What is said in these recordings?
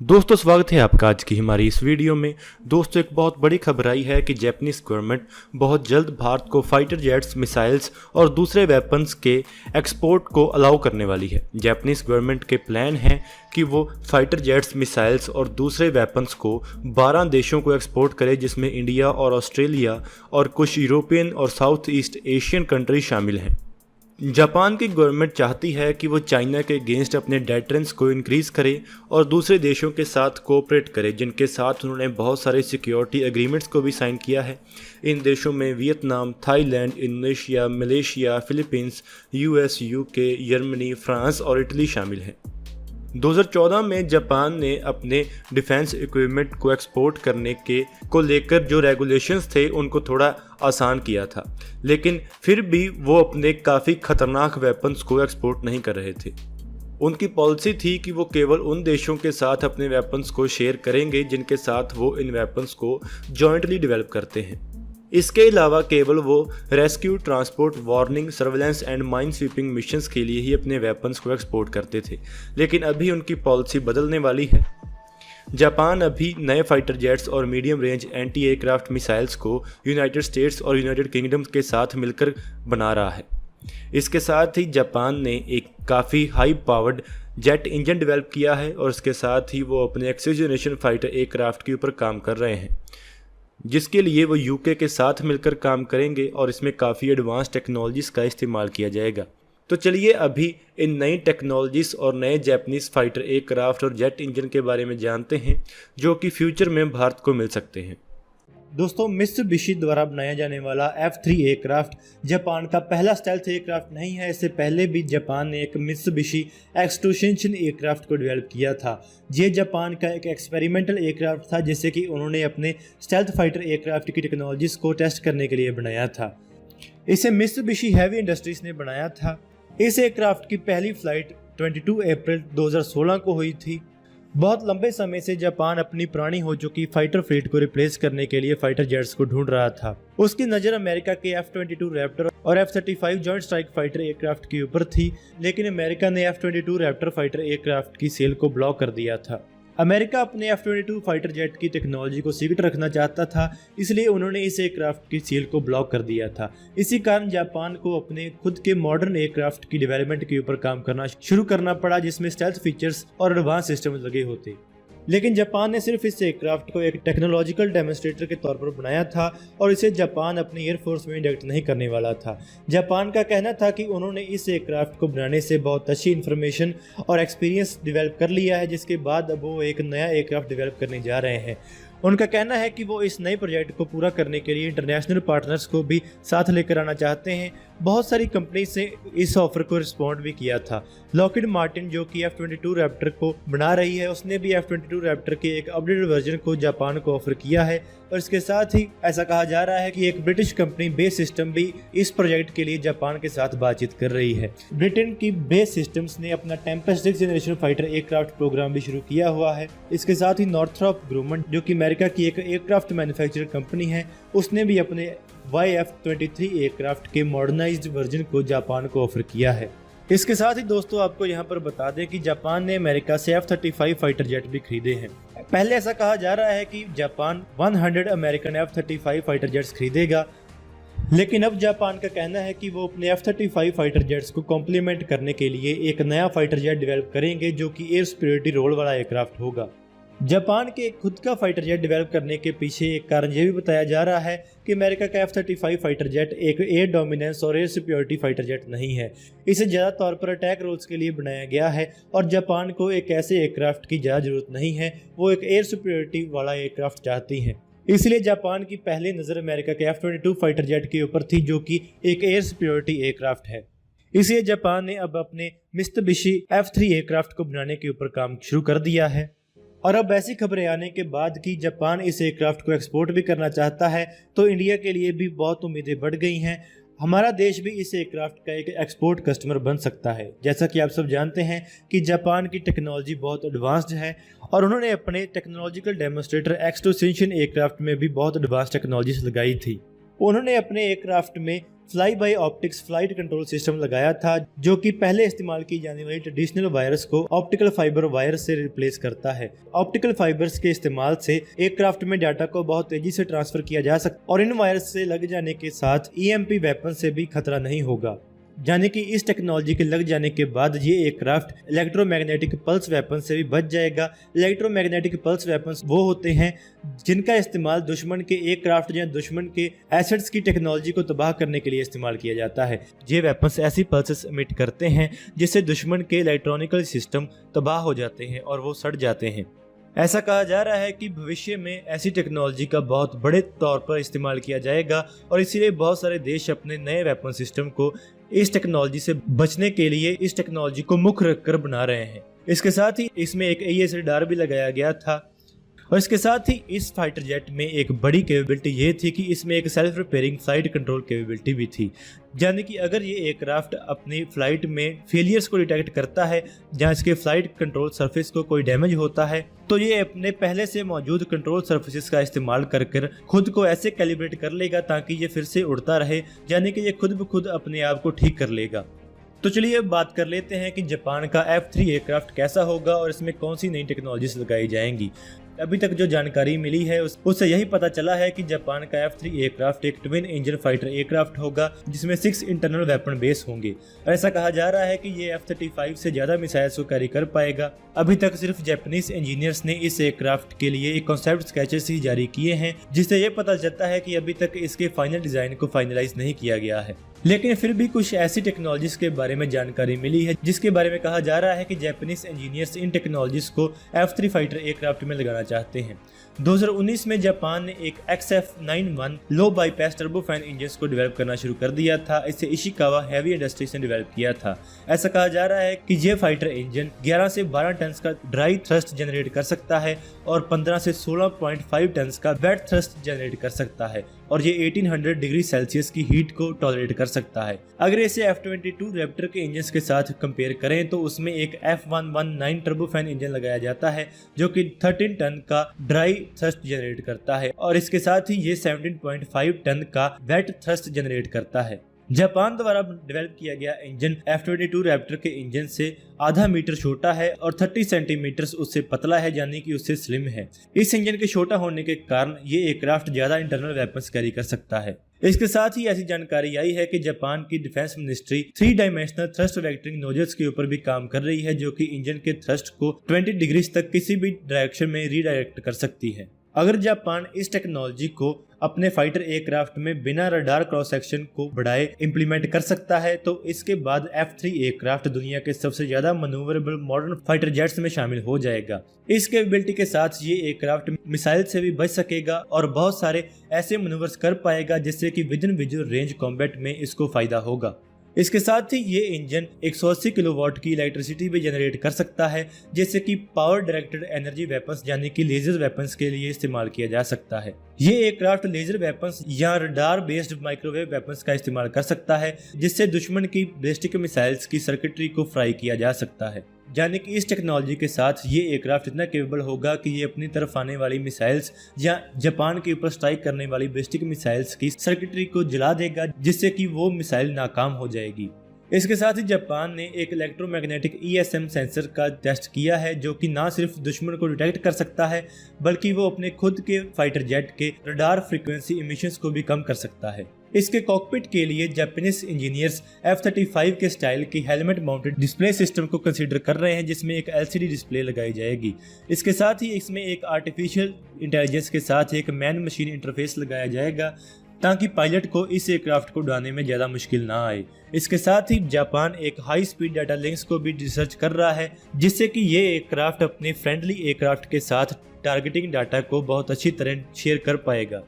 दोस्तों स्वागत है आपका आज की हमारी इस वीडियो में। दोस्तों एक बहुत बड़ी खबर आई है कि जापानीज गवर्नमेंट बहुत जल्द भारत को फाइटर जेट्स, मिसाइल्स और दूसरे वेपन्स के एक्सपोर्ट को अलाउ करने वाली है। जापानीज गवर्नमेंट के प्लान है कि वो फाइटर जेट्स, मिसाइल्स और दूसरे वेपन्स को 12 देशों को एक्सपोर्ट करे, जिसमें इंडिया और ऑस्ट्रेलिया और कुछ यूरोपियन और साउथ ईस्ट एशियन कंट्री शामिल हैं। जापान की गवर्नमेंट चाहती है कि वो चाइना के अगेंस्ट अपने डेटरेंस को इंक्रीज़ करे और दूसरे देशों के साथ कोऑपरेट करे, जिनके साथ उन्होंने बहुत सारे सिक्योरिटी एग्रीमेंट्स को भी साइन किया है। इन देशों में Vietnam, Thailand, Indonesia, Malaysia, Philippines, US, UK, Germany, France और इटली शामिल हैं। 2014 में जापान ने अपने डिफेंस इक्विपमेंट को एक्सपोर्ट करने को लेकर जो रेगुलेशंस थे उनको थोड़ा आसान किया था, लेकिन फिर भी वो अपने काफ़ी खतरनाक वेपन्स को एक्सपोर्ट नहीं कर रहे थे। उनकी पॉलिसी थी कि वो केवल उन देशों के साथ अपने वेपन्स को शेयर करेंगे जिनके साथ वो इन वेपन्स को जॉइंटली डेवलप करते हैं। इसके अलावा केवल वो rescue, transport, warning, surveillance and mine sweeping missions के लिए ही अपने वेपन्स को एक्सपोर्ट करते थे, लेकिन अभी उनकी पॉलिसी बदलने वाली है। जापान अभी नए फाइटर जेट्स और medium range anti aircraft missiles को यूनाइटेड स्टेट्स और यूनाइटेड किंगडम के साथ मिलकर बना रहा है। इसके साथ ही जापान ने एक काफ़ी high powered jet engine develop किया है और इसके साथ ही वो अपने एक्सिस जनरेशन फाइटर एयरक्राफ्ट के ऊपर काम कर रहे हैं, जिसके लिए वो यूके के साथ मिलकर काम करेंगे और इसमें काफ़ी एडवांस टेक्नोलॉजीज़ का इस्तेमाल किया जाएगा। तो चलिए अभी इन नई टेक्नोलॉजीज़ और नए जापानीज़ फाइटर एयरक्राफ्ट और जेट इंजन के बारे में जानते हैं, जो कि फ्यूचर में भारत को मिल सकते हैं। दोस्तों, मित्सुबिशी द्वारा बनाया जाने वाला F3 एयरक्राफ्ट जापान का पहला स्टेल्थ एयरक्राफ्ट नहीं है। इससे पहले भी जापान ने एक मित्सुबिशी एक्सट्रूशन एयरक्राफ्ट को डेवलप किया था। ये जापान का एक एक्सपेरिमेंटल एयरक्राफ्ट था, जिससे कि उन्होंने अपने स्टेल्थ फाइटर एयरक्राफ्ट की टेक्नोलॉजीज़ को टेस्ट करने के लिए बनाया था। इसे मित्सुबिशी हैवी इंडस्ट्रीज ने बनाया था। इस एयरक्राफ्ट की पहली फ्लाइट 22 अप्रैल 2016 को हुई थी। बहुत लंबे समय से जापान अपनी पुरानी हो चुकी फाइटर फ्लीट को रिप्लेस करने के लिए फाइटर जेट्स को ढूंढ रहा था। उसकी नज़र अमेरिका के F-22 रैप्टर और F-35 joint strike fighter aircraft के ऊपर थी, लेकिन अमेरिका ने F-22 रैप्टर फाइटर एयरक्राफ्ट की सेल को ब्लॉक कर दिया था। अमेरिका अपने F-22 फाइटर जेट की टेक्नोलॉजी को सीक्रेट रखना चाहता था, इसलिए उन्होंने इस एयरक्राफ्ट की सेल को ब्लॉक कर दिया था। इसी कारण जापान को अपने खुद के मॉडर्न एयरक्राफ्ट की डेवलपमेंट के ऊपर काम करना शुरू करना पड़ा, जिसमें स्टेल्थ फीचर्स और एडवांस सिस्टम लगे होते। लेकिन जापान ने सिर्फ इस एयरक्राफ्ट को एक टेक्नोलॉजिकल डेमोन्स्ट्रेटर के तौर पर बनाया था और इसे जापान अपनी एयरफोर्स में इंडक्ट नहीं करने वाला था। जापान का कहना था कि उन्होंने इस एयरक्राफ्ट को बनाने से बहुत अच्छी इन्फॉर्मेशन और एक्सपीरियंस डेवलप कर लिया है, जिसके बाद अब वो एक नया एयरक्राफ्ट डेवलप करने जा रहे हैं। उनका कहना है कि वो इस नए प्रोजेक्ट को पूरा करने के लिए इंटरनेशनल पार्टनर्स को भी साथ लेकर आना चाहते हैं। बहुत सारी कंपनीज ने इस ऑफर को रिस्पॉन्ड भी किया था। लॉकहीड मार्टिन, जो कि F-22 रैप्टर को बना रही है, उसने भी F-22 रैप्टर के एक अपडेटेड वर्जन को जापान को ऑफर किया है। और इसके साथ ही ऐसा कहा जा रहा है कि एक ब्रिटिश कंपनी बेस सिस्टम भी इस प्रोजेक्ट के लिए जापान के साथ बातचीत कर रही है। ब्रिटेन की बेस सिस्टम्स ने अपना Tempest 6th generation fighter aircraft programme भी शुरू किया हुआ है। इसके साथ ही नॉर्थरॉप ग्रूमन, जो कि अमेरिका की एक एयरक्राफ्ट मैन्युफैक्चरर कंपनी है, उसने भी अपने YF-23 एयरक्राफ्ट के मॉडर्नाइज्ड वर्जन को जापान को ऑफर किया है। इसके साथ ही दोस्तों आपको यहाँ पर बता दें कि जापान ने अमेरिका से F-35 फाइटर जेट भी खरीदे हैं। पहले ऐसा कहा जा रहा है कि Japan 100 American F-35 fighter jets खरीदेगा, लेकिन अब जापान का कहना है कि वो अपने F-35 फाइटर जेट्स को कॉम्प्लीमेंट करने के लिए एक नया फाइटर जेट डेवलप करेंगे, जो कि एयर सुपीरियरिटी रोल वाला एयरक्राफ्ट होगा। जापान के खुद का फाइटर जेट डेवलप करने के पीछे एक कारण यह भी बताया जा रहा है कि अमेरिका का F-35 फाइटर जेट एक एयर डोमिनेंस और एयर सुपीरियरिटी फाइटर जेट नहीं है। इसे ज़्यादा तौर पर अटैक रोल्स के लिए बनाया गया है और जापान को एक ऐसे एयरक्राफ्ट की ज़्यादा जरूरत नहीं है। वो एक एयर सुपीरियरिटी वाला एयरक्राफ्ट चाहती हैं। इसलिए जापान की पहली नज़र अमेरिका के F-22 फाइटर जेट के ऊपर थी, जो कि एक एयर सुपीरियरिटी एयरक्राफ्ट है। इसलिए जापान ने अब अपने मित्सुबिशी F3 एयरक्राफ्ट को बनाने के ऊपर काम शुरू कर दिया है। और अब ऐसी खबरें आने के बाद कि जापान इस एयरक्राफ्ट को एक्सपोर्ट भी करना चाहता है, तो इंडिया के लिए भी बहुत उम्मीदें बढ़ गई हैं। हमारा देश भी इस एयरक्राफ्ट का एक एक्सपोर्ट कस्टमर बन सकता है। जैसा कि आप सब जानते हैं कि जापान की टेक्नोलॉजी बहुत एडवांस्ड है और उन्होंने अपने टेक्नोलॉजिकल डेमोन्स्ट्रेटर एक्सट्रूशन एयरक्राफ्ट में भी बहुत एडवांस टेक्नोलॉजीज लगाई थी। उन्होंने अपने एयरक्राफ्ट में fly bye optics flight control system लगाया था, जो कि पहले इस्तेमाल की जाने वाली ट्रेडिशनल वायर्स को ऑप्टिकल फाइबर वायर से रिप्लेस करता है। ऑप्टिकल फाइबर्स के इस्तेमाल से एयरक्राफ्ट में डाटा को बहुत तेजी से ट्रांसफर किया जा सकता और इन वायर्स से लग जाने के साथ EMP वेपन से भी खतरा नहीं होगा। यानी कि इस टेक्नोलॉजी के लग जाने के बाद ये एयरक्राफ्ट इलेक्ट्रोमैग्नेटिक पल्स वेपन से भी बच जाएगा। इलेक्ट्रोमैग्नेटिक पल्स वेपन्स वो होते हैं जिनका इस्तेमाल दुश्मन के एयरक्राफ्ट या दुश्मन के एसेट्स की टेक्नोलॉजी को तबाह करने के लिए इस्तेमाल किया जाता है। ये वेपन्स ऐसी पल्सेस एमिट करते हैं जिससे दुश्मन के इलेक्ट्रॉनिकल सिस्टम तबाह हो जाते हैं और वो सड़ जाते हैं। ऐसा कहा जा रहा है कि भविष्य में ऐसी टेक्नोलॉजी का बहुत बड़े तौर पर इस्तेमाल किया जाएगा और इसीलिए बहुत सारे देश अपने नए वेपन सिस्टम को इस टेक्नोलॉजी से बचने के लिए इस टेक्नोलॉजी को मुख्य रखकर बना रहे हैं। इसके साथ ही इसमें एक AES रडार भी लगाया गया था और इसके साथ ही इस फाइटर जेट में एक बड़ी कैपेबिलिटी ये थी कि इसमें एक self repairing flight control capability भी थी। यानी कि अगर ये एयरक्राफ्ट अपनी फ्लाइट में फेलियर्स को डिटेक्ट करता है, जहाँ इसके फ्लाइट कंट्रोल सरफेस को कोई डैमेज होता है, तो ये अपने पहले से मौजूद कंट्रोल सरफेसेस का इस्तेमाल कर खुद को ऐसे कैलिब्रेट कर लेगा ताकि ये फिर से उड़ता रहे, यानी कि ये खुद ब खुद अपने आप को ठीक कर लेगा। तो चलिए अब बात कर लेते हैं कि जापान का F3 एयरक्राफ्ट कैसा होगा और इसमें कौन सी नई टेक्नोलॉजीज लगाई जाएंगी। अभी तक जो जानकारी मिली है उससे यही पता चला है कि जापान का F3 एयरक्राफ्ट एक ट्विन इंजन फाइटर एयरक्राफ्ट होगा जिसमें 6 इंटरनल वेपन बेस होंगे। ऐसा कहा जा रहा है कि ये F-35 से ज्यादा मिसाइल्स को कैरी कर पाएगा। अभी तक सिर्फ जापानीज इंजीनियर्स ने इस एयरक्राफ्ट के लिए एक कॉन्सेप्ट स्केचेस ही जारी किए हैं, जिससे ये पता चलता है कि अभी तक इसके फाइनल डिजाइन को फाइनलाइज नहीं किया गया है। लेकिन फिर भी कुछ ऐसी टेक्नोलॉजीज के बारे में जानकारी मिली है जिसके बारे में कहा जा रहा है कि जापानीज इंजीनियर्स इन टेक्नोलॉजीज को F3 फाइटर एयरक्राफ्ट में लगाना चाहते हैं। 2019 में जापान ने एक XF91 लो बाईपास टर्बोफैन इंजन को डेवलप करना शुरू कर दिया था। इसे इशिकावा हैवी इंडस्ट्रीज ने डेवलप किया था। ऐसा कहा जा रहा है कि ये फाइटर इंजन 11 से 12 टन का ड्राई थ्रस्ट जनरेट कर सकता है और 15 से 16.5 टन का वेट थ्रस्ट जनरेट कर सकता है और ये 1800 डिग्री सेल्सियस की हीट को टॉलरेट कर सकता है। अगर इसे F-22 रैप्टर के इंजन के साथ कंपेयर करें तो उसमें एक F119 टर्बोफैन इंजन लगाया जाता है जो कि 13 टन का ड्राई थ्रस्ट जनरेट करता है और इसके साथ ही ये 17.5 टन का वेट थ्रस्ट जनरेट करता है। जापान द्वारा डेवलप किया गया इंजन F-22 रैप्टर के इंजन से आधा मीटर छोटा है और 30 सेंटीमीटर उससे पतला है, यानी कि उससे स्लिम है। इस इंजन के छोटा होने के कारण ये एयरक्राफ्ट ज्यादा इंटरनल वेपन्स कैरी कर सकता है। इसके साथ ही ऐसी जानकारी आई है कि जापान की defence ministry 3 dimensional thrust vectoring nozzles के ऊपर भी काम कर रही है, जो कि इंजन के थ्रस्ट को 20 डिग्री तक किसी भी डायरेक्शन में रीडायरेक्ट कर सकती है। अगर जापान इस टेक्नोलॉजी को अपने फाइटर एयरक्राफ्ट में बिना रडार क्रॉस सेक्शन को बढ़ाए इंप्लीमेंट कर सकता है तो इसके बाद F3 एयरक्राफ्ट दुनिया के सबसे ज्यादा मनूवरेबल मॉडर्न फाइटर जेट्स में शामिल हो जाएगा। इस कैपेबिलिटी के साथ ये एयरक्राफ्ट मिसाइल से भी बच सकेगा और बहुत सारे ऐसे मनूवर्स कर पाएगा जिससे कि विदिन विजुअल रेंज कॉम्बैट में इसको फायदा होगा। इसके साथ ही ये इंजन 180 किलोवाट की इलेक्ट्रिसिटी भी जनरेट कर सकता है, जैसे कि पावर डायरेक्टेड एनर्जी वेपन्स यानी कि लेजर वेपन्स के लिए इस्तेमाल किया जा सकता है। ये एयरक्राफ्ट लेजर वेपन्स या रडार बेस्ड माइक्रोवेव वेपन्स का इस्तेमाल कर सकता है, जिससे दुश्मन की बैलिस्टिक मिसाइल्स की सर्किटरी को फ्राई किया जा सकता है। यानी कि इस टेक्नोलॉजी के साथ ये एयरक्राफ्ट इतना केपेबल होगा कि ये अपनी तरफ आने वाली मिसाइल्स या जापान के ऊपर स्ट्राइक करने वाली बैलिस्टिक मिसाइल्स की सर्किटरी को जला देगा, जिससे कि वो मिसाइल नाकाम हो जाएगी। इसके साथ ही जापान ने एक इलेक्ट्रोमैग्नेटिक ESM सेंसर का टेस्ट किया है, जो कि ना सिर्फ दुश्मन को डिटेक्ट कर सकता है बल्कि वो अपने खुद के फाइटर जेट के रडार फ्रीक्वेंसी इमिशंस को भी कम कर सकता है। इसके कॉकपिट के लिए जापानीज इंजीनियर्स F-35 के स्टाइल की हेलमेट माउंटेड डिस्प्ले सिस्टम को कंसीडर कर रहे हैं, जिसमें एक LCD डिस्प्ले लगाई जाएगी। इसके साथ ही इसमें एक आर्टिफिशियल इंटेलिजेंस के साथ एक मैन मशीन इंटरफेस लगाया जाएगा ताकि पायलट को इस एयरक्राफ्ट को उड़ाने में ज्यादा मुश्किल ना आए। इसके साथ ही जापान एक हाई स्पीड डाटा लिंक्स को भी रिसर्च कर रहा है, जिससे कि ये एयरक्राफ्ट अपने फ्रेंडली एयरक्राफ्ट के साथ टारगेटिंग डाटा को बहुत अच्छी तरह शेयर कर पाएगा।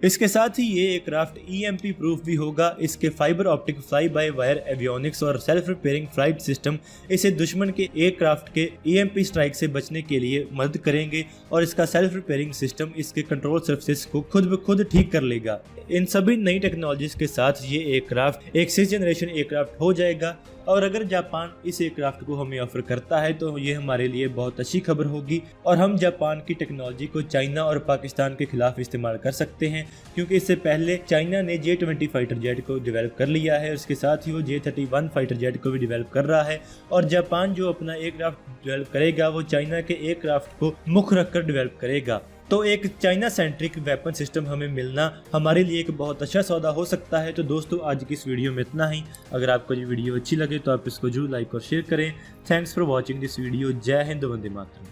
इसके साथ ही ये एयरक्राफ्ट EMP प्रूफ भी होगा। इसके fibre optic fly by wire avionics और सेल्फ रिपेयरिंग फ्लाइट सिस्टम इसे दुश्मन के एयरक्राफ्ट के EMP स्ट्राइक से बचने के लिए मदद करेंगे और इसका सेल्फ रिपेयरिंग सिस्टम इसके कंट्रोल सर्फेस को खुद ब खुद ठीक कर लेगा। इन सभी नई टेक्नोलॉजीज के साथ ये एयरक्राफ्ट एक 6th जनरेशन एयरक्राफ्ट हो जाएगा और अगर जापान इस एयरक्राफ्ट को हमें ऑफर करता है तो ये हमारे लिए बहुत अच्छी खबर होगी और हम जापान की टेक्नोलॉजी को चाइना और पाकिस्तान के खिलाफ इस्तेमाल कर सकते हैं, क्योंकि इससे पहले चाइना ने J-20 फाइटर जेट को डेवलप कर लिया है। उसके साथ ही वो J-31 फाइटर जेट को भी डेवलप कर रहा है और जापान जो अपना एयरक्राफ्ट डेवलप करेगा वो चाइना के एयरक्राफ्ट को मुख्य रखकर डेवलप करेगा। तो एक चाइना सेंट्रिक वेपन सिस्टम हमें मिलना हमारे लिए एक बहुत अच्छा सौदा हो सकता है। तो दोस्तों आज की इस वीडियो में इतना ही। अगर आपको ये वीडियो अच्छी लगे तो आप इसको जरूर लाइक और शेयर करें। Thanks for watching this video. जय हिंद, वंदे मातरम।